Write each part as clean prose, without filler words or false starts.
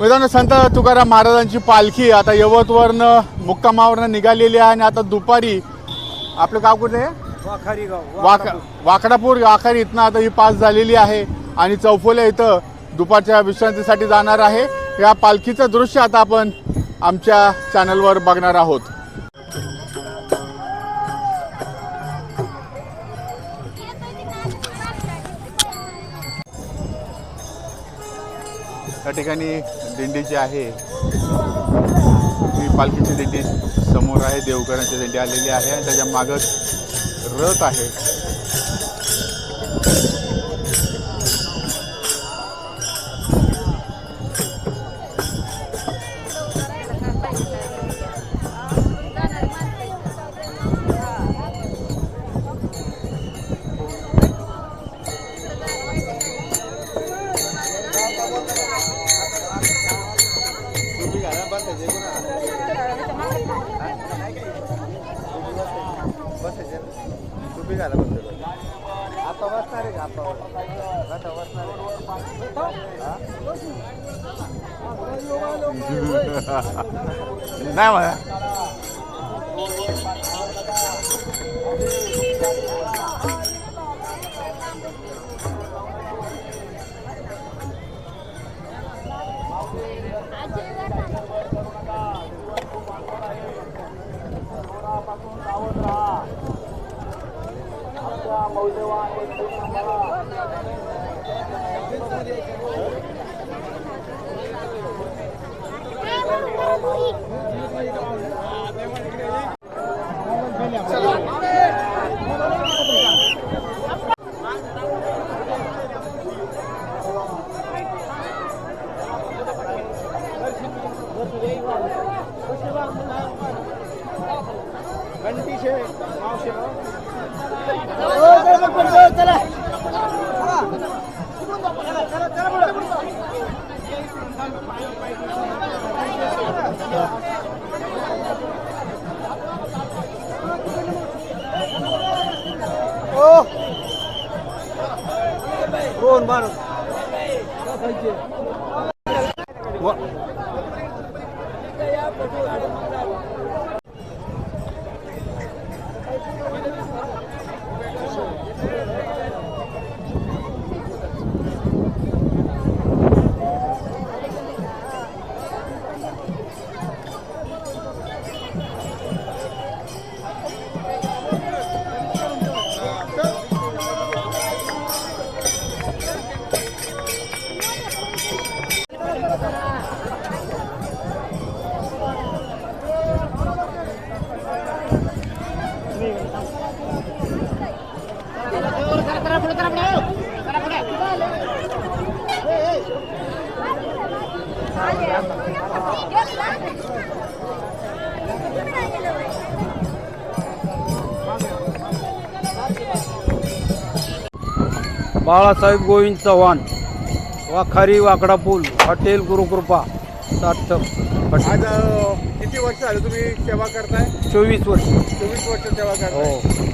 मित्रांनो, संत तुकाराम महाराजांची पालखी आता यवतवरनं मुक्कामावरनं निघालेली आहे आणि आता दुपारी आपलं गाव कुठे आहे? वाखारी गाव वाकडापूर आखारी इथनं आता ही पास झालेली आहे आणि चौफुले इथं दुपारच्या विश्रांतीसाठी जाणार आहे। या पालखीचं दृश्य आता आपण आमच्या चॅनलवर बघणार आहोत। या ठिकाणी दिंडी जी आहे ही पालखीची दिंडी समोर आहे, देवघरांची दिंडी आलेली आहे आणि त्याच्या मागं रथ आहे। नाही मला बाळासाहेब गोविंद चव्हाण, वाखारी वाकडापूल, हॉटेल गुरुकृपा, सार्थक। आज किती वर्ष झालं तुम्ही सेवा करताय? 24 वर्ष। 24 वर्ष सेवा करताय। हो।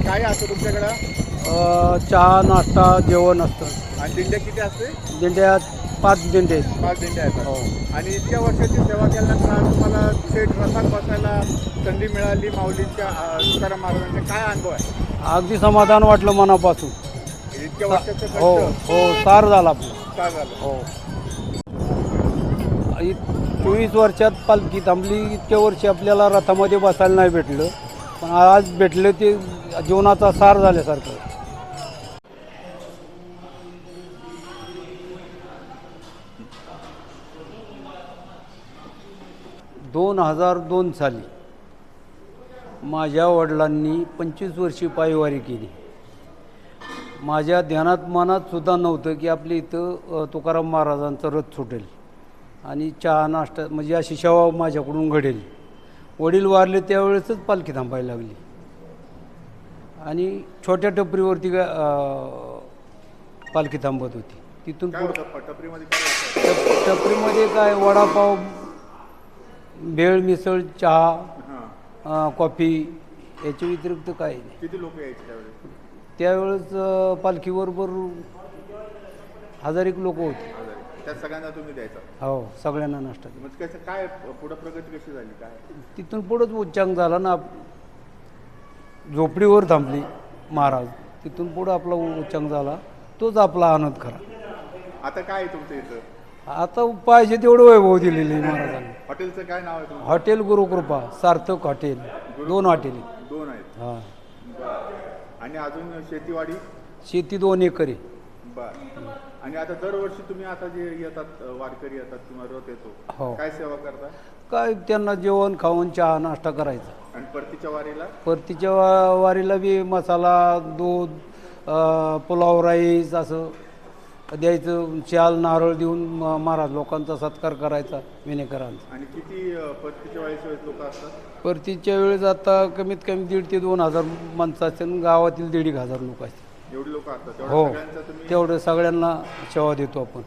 काय असतं तुमच्याकडं? चहा, नाश्ता, जेवण असतं। आणि दिंड्या किती असते? दिंड्यात 5 दिंडे। 5 दिंड्या आहेत। हो। आणि इतक्या वर्षाची सेवा केल्यानंतर आज तुम्हाला थेट रथात बसायला संधी मिळाली माऊलींच्या तुकाराम महाराजांचे काय अनुभव आहे? अगदी समाधान वाटलं मनापासून। इतक्या वर्षाचं कष्ट हो हो, सार झाला आपलं। काय झालं? हो। 24 वर्षात पालखी थांबली। इतक्या वर्षी आपल्याला रथामध्ये बसायला नाही भेटलं, पण आज भेटलं ते जीवनाचा सार झाल्यासारखं। 2002 साली माझ्या वडिलांनी 25 वर्षी पायवारी केली। माझ्या ध्यानात मनात सुद्धा नव्हतं की आपल्या इथं तुकाराम महाराजांचा रथ सुटेल आणि चहा नाश्ता म्हणजे अशी सेवा माझ्याकडून घडेल। वडील वारले त्यावेळेसच पालखी थांबायला लागली आणि छोट्या टपरीवरती पालखी थांबत होती। तिथून टपरीमध्ये काय वडापाव, भेळ, मिसळ, चहा, कॉफी याच्या व्यतिरिक्त काय नाही। किती लोक यायचे त्यावेळेस? त्यावेळेस पालखीबरोबर 1000 एक लोक होते। त्या सगळ्यांना तुम्ही द्यायचा. हो सगळ्यांना नाश्ता मग कसं काय पुढे प्रगती कशी झाली काय? तिथून पुढंच उच्चांक झाला ना, झोपडीवर थांबली महाराज, तिथून पुढं आपला उच्चांक झाला, तोच आपला आनंद खरा. आता काय आहे तुमचं इथं? आता पाहिजे तेवढं वैभव दिलेलं आहे महाराजांनी. हॉटेलचं काय नाव आहे तुमचं? हॉटेल गुरुकृपा, सार्थक हॉटेल, 2 हॉटेल. 2 आहेत. हां. आणि अजून शेतीवाडी? शेती 2 एकर आहे. बर. आणि आता दरवर्षी तुम्ही आता जे येतात वारकरी येतात किंवा रथ येतो, हो. काय सेवा करता? काय त्यांना जेवण खाऊन चहा नाश्ता करायचा. आणि परतीच्या वारीला? परतीच्या वारीला बी मसाला, दूध, पुलाव, राईस असं द्यायचं, शाल नारळ देऊन महाराज लोकांचा सत्कार करायचा विनेकरांचा. आणि किती परतीच्या वारीच्या लोक असतात? परतीच्या वेळेस आता कमीत कमी 1,500 ते 2,000 माणसं असतील, गावातील 1,500 लोक असतील. एवढी लोक असतात? हो, सगळ्यांचा तुम्ही तेवढं सगळ्यांना सेवा देतो आपण.